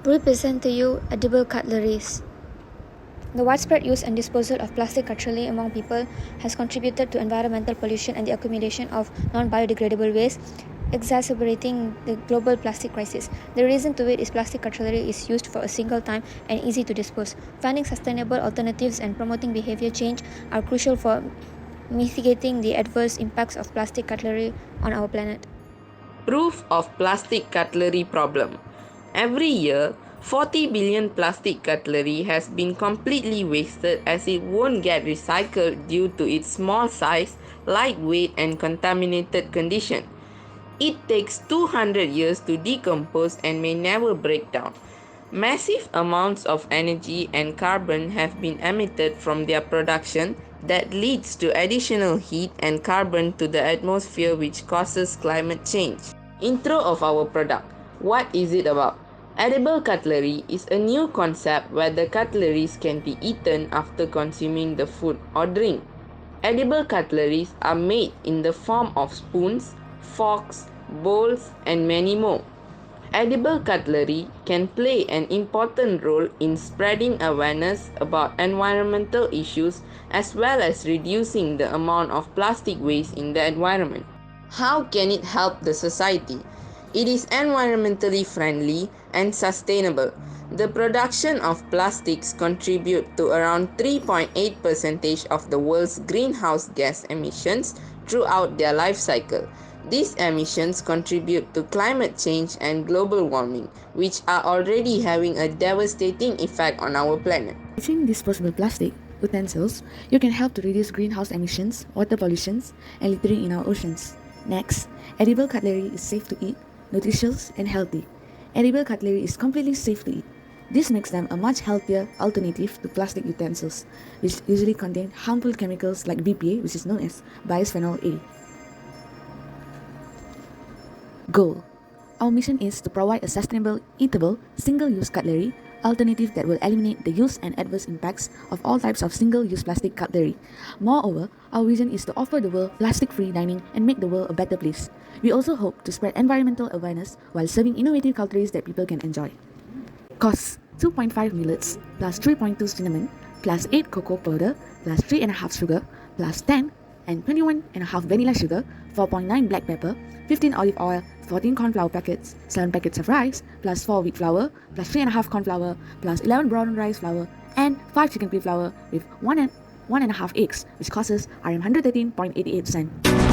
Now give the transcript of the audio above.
We present to you edible cutleries. The widespread use and disposal of plastic cutlery among people has contributed to environmental pollution and the accumulation of non-biodegradable waste, exacerbating the global plastic crisis. The reason to it is plastic cutlery is used for a single time and easy to dispose. Finding sustainable alternatives and promoting behavior change are crucial for mitigating the adverse impacts of plastic cutlery on our planet. Proof of plastic cutlery problem. Every year, 40 billion plastic cutlery has been completely wasted as it won't get recycled due to its small size, lightweight and contaminated condition. It takes 200 years to decompose and may never break down. Massive amounts of energy and carbon have been emitted from their production that leads to additional heat and carbon to the atmosphere, which causes climate change. Intro of our product. What is it about? Edible cutlery is a new concept where the cutleries can be eaten after consuming the food or drink. Edible cutleries are made in the form of spoons, forks, bowls, and many more. Edible cutlery can play an important role in spreading awareness about environmental issues as well as reducing the amount of plastic waste in the environment. How can it help the society? It is environmentally friendly and sustainable. The production of plastics contribute to around 3.8% of the world's greenhouse gas emissions throughout their life cycle. These emissions contribute to climate change and global warming, which are already having a devastating effect on our planet. Using disposable plastic utensils, you can help to reduce greenhouse emissions, water pollution, and littering in our oceans. Next, edible cutlery is safe to eat, nutritious, and healthy. Edible cutlery is completely safe to eat. This makes them a much healthier alternative to plastic utensils, which usually contain harmful chemicals like BPA, which is known as bisphenol A. Goal. Our mission is to provide a sustainable, eatable, single-use cutlery alternative that will eliminate the use and adverse impacts of all types of single-use plastic cutlery. Moreover, our vision is to offer the world plastic-free dining and make the world a better place. We also hope to spread environmental awareness while serving innovative cutleries that people can enjoy. Costs: 2.5 millets plus 3.2 cinnamon plus 8 cocoa powder plus 3.5 sugar plus 10 and 21.5 vanilla sugar, 4.9 black pepper, 15 olive oil, 14 corn flour packets, 7 packets of rice, plus 4 wheat flour, plus 3.5 corn flour, plus 11 brown rice flour, and 5 chicken pea flour with 1.5 eggs, which costs RM 113.88 cents.